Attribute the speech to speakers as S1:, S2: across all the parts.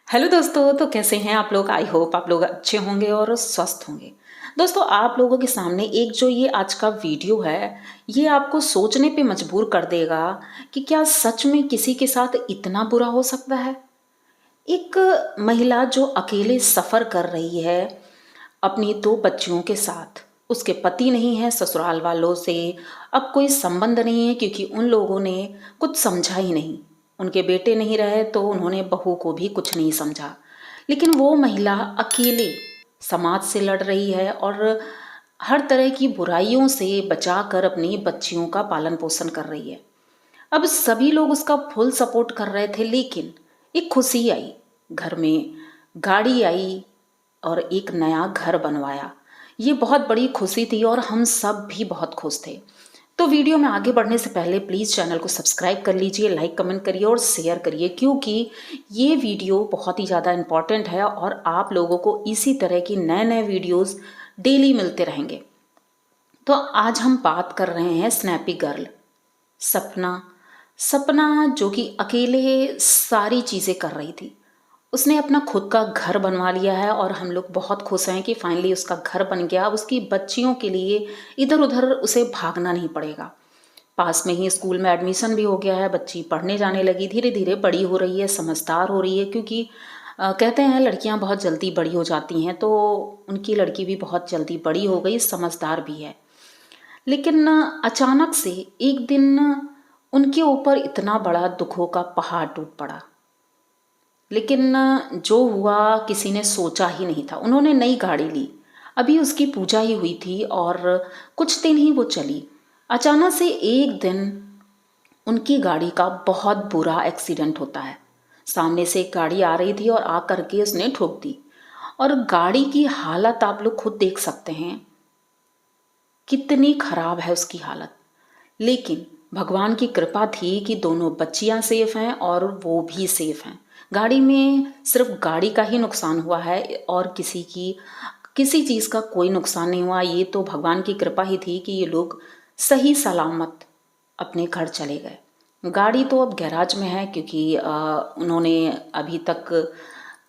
S1: Hello दोस्तों, तो कैसे हैं आप लोग। आई होप आप लोग अच्छे होंगे और स्वस्थ होंगे। दोस्तों, आप लोगों के सामने एक जो ये आज का वीडियो है, ये आपको सोचने पे मजबूर कर देगा कि क्या सच में किसी के साथ इतना बुरा हो सकता है। एक महिला जो अकेले सफ़र कर रही है अपनी दो बच्चियों के साथ, उसके पति नहीं है, ससुराल वालों से अब कोई संबंध नहीं है क्योंकि उन लोगों ने कुछ समझा ही नहीं। उनके बेटे नहीं रहे तो उन्होंने बहू को भी कुछ नहीं समझा। लेकिन वो महिला अकेले समाज से लड़ रही है और हर तरह की बुराइयों से बचाकर अपनी बच्चियों का पालन पोषण कर रही है। अब सभी लोग उसका फुल सपोर्ट कर रहे थे, लेकिन एक खुशी आई, घर में गाड़ी आई और एक नया घर बनवाया। ये बहुत बड़ी खुशी थी और हम सब भी बहुत खुश थे। तो वीडियो में आगे बढ़ने से पहले प्लीज़ चैनल को सब्सक्राइब कर लीजिए, लाइक कमेंट करिए और शेयर करिए, क्योंकि ये वीडियो बहुत ही ज़्यादा इम्पॉर्टेंट है और आप लोगों को इसी तरह की नए नए वीडियोस डेली मिलते रहेंगे। तो आज हम बात कर रहे हैं स्नैपी गर्ल सपना। सपना जो कि अकेले सारी चीज़ें कर रही थी, उसने अपना खुद का घर बनवा लिया है और हम लोग बहुत खुश हैं कि फाइनली उसका घर बन गया। अब उसकी बच्चियों के लिए इधर उधर उसे भागना नहीं पड़ेगा। पास में ही स्कूल में एडमिशन भी हो गया है, बच्ची पढ़ने जाने लगी, धीरे धीरे बड़ी हो रही है, समझदार हो रही है। क्योंकि कहते हैं लड़कियां बहुत जल्दी बड़ी हो जाती हैं, तो उनकी लड़की भी बहुत जल्दी बड़ी हो गई, समझदार भी है। लेकिन अचानक से एक दिन उनके ऊपर इतना बड़ा दुखों का पहाड़ टूट पड़ा। लेकिन जो हुआ किसी ने सोचा ही नहीं था। उन्होंने नई गाड़ी ली, अभी उसकी पूजा ही हुई थी और कुछ दिन ही वो चली। अचानक से एक दिन उनकी गाड़ी का बहुत बुरा एक्सीडेंट होता है। सामने से एक गाड़ी आ रही थी और आ करके उसने ठोक दी और गाड़ी की हालत आप लोग खुद देख सकते हैं, कितनी खराब है उसकी हालत। लेकिन भगवान की कृपा थी कि दोनों बच्चियां सेफ हैं और वो भी सेफ हैं। गाड़ी में सिर्फ गाड़ी का ही नुकसान हुआ है और किसी चीज़ का कोई नुकसान नहीं हुआ। ये तो भगवान की कृपा ही थी कि ये लोग सही सलामत अपने घर चले गए। गाड़ी तो अब गैराज में है क्योंकि उन्होंने अभी तक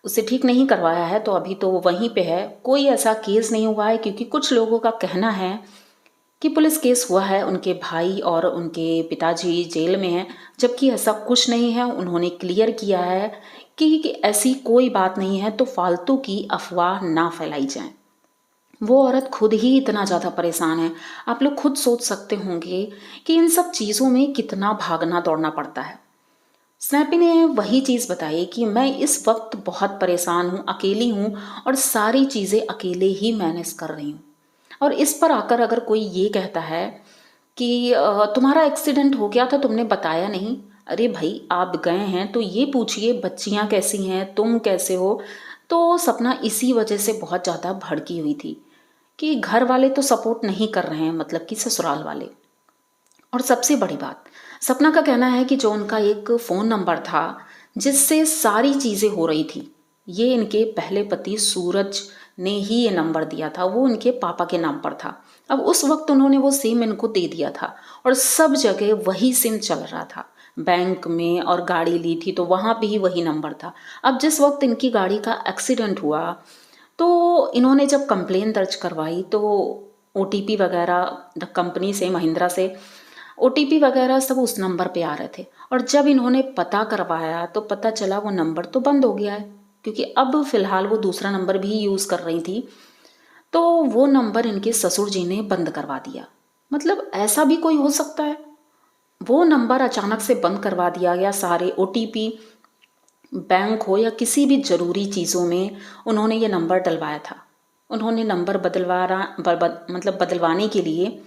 S1: उसे ठीक नहीं करवाया है, तो अभी तो वो वहीं पे है। कोई ऐसा केस नहीं हुआ है क्योंकि कुछ लोगों का कहना है कि पुलिस केस हुआ है, उनके भाई और उनके पिताजी जेल में हैं, जबकि ऐसा कुछ नहीं है। उन्होंने क्लियर किया है कि ऐसी कोई बात नहीं है, तो फालतू की अफवाह ना फैलाई जाए। वो औरत खुद ही इतना ज़्यादा परेशान है। आप लोग खुद सोच सकते होंगे कि इन सब चीज़ों में कितना भागना दौड़ना पड़ता है। स्नैपी ने वही चीज़ बताई कि मैं इस वक्त बहुत परेशान हूँ, अकेली हूँ और सारी चीज़ें अकेले ही मैनेज कर रही हूँ। और इस पर आकर अगर कोई ये कहता है कि तुम्हारा एक्सीडेंट हो गया था, तुमने बताया नहीं। अरे भाई, आप गए हैं तो ये पूछिए बच्चियां कैसी हैं, तुम कैसे हो। तो सपना इसी वजह से बहुत ज़्यादा भड़की हुई थी कि घर वाले तो सपोर्ट नहीं कर रहे हैं, मतलब कि ससुराल वाले। और सबसे बड़ी बात, सपना का कहना है कि जो उनका एक फ़ोन नंबर था जिससे सारी चीज़ें हो रही थी, ये इनके पहले पति सूरज ने ही ये नंबर दिया था। वो इनके पापा के नाम पर था। अब उस वक्त उन्होंने वो सिम इनको दे दिया था और सब जगह वही सिम चल रहा था। बैंक में और गाड़ी ली थी तो वहाँ पे ही वही नंबर था। अब जिस वक्त इनकी गाड़ी का एक्सीडेंट हुआ तो इन्होंने जब कंप्लेन दर्ज करवाई तो ओटीपी वगैरह कंपनी से, महिंद्रा से ओटीपी वगैरह सब उस नंबर पे आ रहे थे। और जब इन्होंने पता करवाया तो पता चला वो नंबर तो बंद हो गया है, क्योंकि अब फिलहाल वो दूसरा नंबर भी यूज़ कर रही थी। तो वो नंबर इनके ससुर जी ने बंद करवा दिया। मतलब ऐसा भी कोई हो सकता है। वो नंबर अचानक से बंद करवा दिया गया। सारे ओटीपी, बैंक हो या किसी भी ज़रूरी चीज़ों में उन्होंने ये नंबर डलवाया था। उन्होंने नंबर मतलब बदलवाने के लिए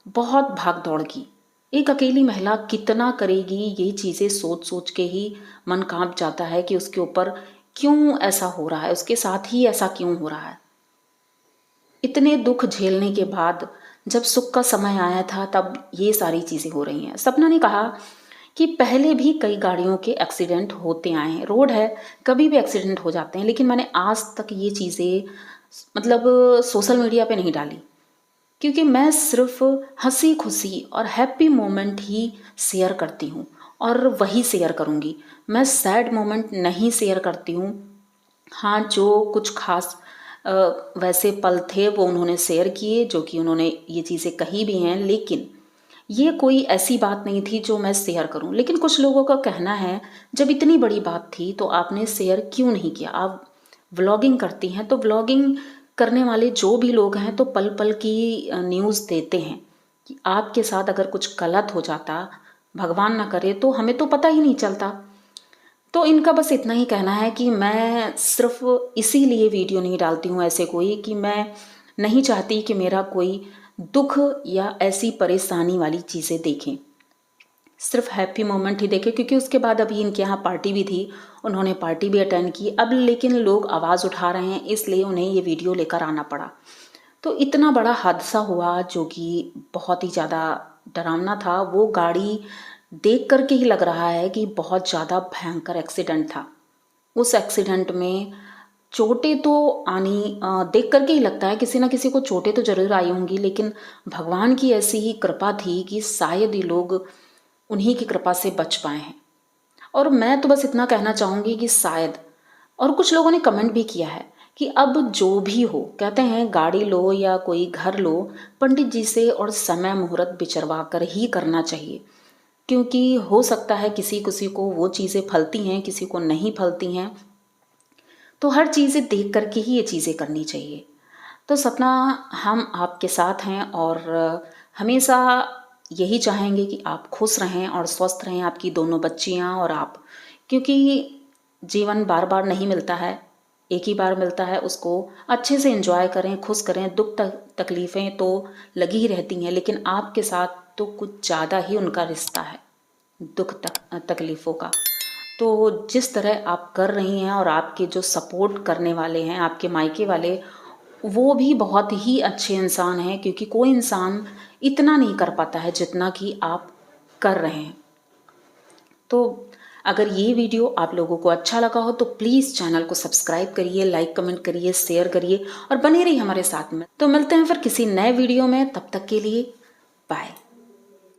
S1: बहुत भाग दौड़ की। एक अकेली महिला कितना करेगी, ये चीज़ें सोच सोच के ही मन कांप जाता है कि उसके ऊपर क्यों ऐसा हो रहा है, उसके साथ ही ऐसा क्यों हो रहा है। इतने दुख झेलने के बाद जब सुख का समय आया था तब ये सारी चीज़ें हो रही हैं। सपना ने कहा कि पहले भी कई गाड़ियों के एक्सीडेंट होते आए हैं, रोड है, कभी भी एक्सीडेंट हो जाते हैं, लेकिन मैंने आज तक ये चीज़ें मतलब सोशल मीडिया पे नहीं डाली, क्योंकि मैं सिर्फ हंसी खुशी और हैप्पी मोमेंट ही शेयर करती हूँ और वही शेयर करूँगी। मैं सैड मोमेंट नहीं शेयर करती हूँ। हाँ, जो कुछ ख़ास अ, वैसे पल थे वो उन्होंने शेयर किए, जो कि उन्होंने ये चीज़ें कही भी हैं, लेकिन ये कोई ऐसी बात नहीं थी जो मैं शेयर करूं। लेकिन कुछ लोगों का कहना है, जब इतनी बड़ी बात थी तो आपने शेयर क्यों नहीं किया? आप व्लॉगिंग करती हैं, तो व्लॉगिंग करने वाले जो भी लोग हैं तो पल पल की न्यूज़ देते हैं कि आपके साथ अगर कुछ गलत हो जाता, भगवान ना करे, तो हमें तो पता ही नहीं चलता। तो इनका बस इतना ही कहना है कि मैं सिर्फ इसीलिए वीडियो नहीं डालती हूँ ऐसे कोई, कि मैं नहीं चाहती कि मेरा कोई दुख या ऐसी परेशानी वाली चीज़ें देखें, सिर्फ हैप्पी मोमेंट ही देखें। क्योंकि उसके बाद अभी इनके यहाँ पार्टी भी थी, उन्होंने पार्टी भी अटेंड की। अब लेकिन लोग आवाज़ उठा रहे हैं, इसलिए उन्हें ये वीडियो लेकर आना पड़ा। तो इतना बड़ा हादसा हुआ जो कि बहुत ही ज़्यादा डरावना था। वो गाड़ी देख कर के ही लग रहा है कि बहुत ज़्यादा भयंकर एक्सीडेंट था। उस एक्सीडेंट में चोटें तो आनी देख कर के ही लगता है किसी ना किसी को चोटें तो ज़रूर आई होंगी, लेकिन भगवान की ऐसी ही कृपा थी कि शायद ये लोग उन्हीं की कृपा से बच पाए हैं। और मैं तो बस इतना कहना चाहूँगी कि शायद, और कुछ लोगों ने कमेंट भी किया है कि अब जो भी हो, कहते हैं गाड़ी लो या कोई घर लो, पंडित जी से और समय मुहूर्त विचरवा कर ही करना चाहिए। क्योंकि हो सकता है किसी किसी को वो चीज़ें फलती हैं, किसी को नहीं फलती हैं। तो हर चीज़ें देख कर के ही ये चीज़ें करनी चाहिए। तो सपना, हम आपके साथ हैं और हमेशा यही चाहेंगे कि आप खुश रहें और स्वस्थ रहें, आपकी दोनों बच्चियां और आप। क्योंकि जीवन बार बार नहीं मिलता है, एक ही बार मिलता है, उसको अच्छे से एंजॉय करें, खुश करें। दुख तकलीफ़ें तो लगी ही रहती हैं, लेकिन आपके साथ तो कुछ ज़्यादा ही उनका रिश्ता है दुख तकलीफ़ों का। तो जिस तरह आप कर रही हैं और आपके जो सपोर्ट करने वाले हैं, आपके मायके वाले, वो भी बहुत ही अच्छे इंसान हैं। क्योंकि कोई इंसान इतना नहीं कर पाता है जितना कि आप कर रहे हैं। तो अगर ये वीडियो आप लोगों को अच्छा लगा हो तो प्लीज़ चैनल को सब्सक्राइब करिए, लाइक कमेंट करिए, शेयर करिए और बने रहिए हमारे साथ में। तो मिलते हैं फिर किसी नए वीडियो में, तब तक के लिए बाय।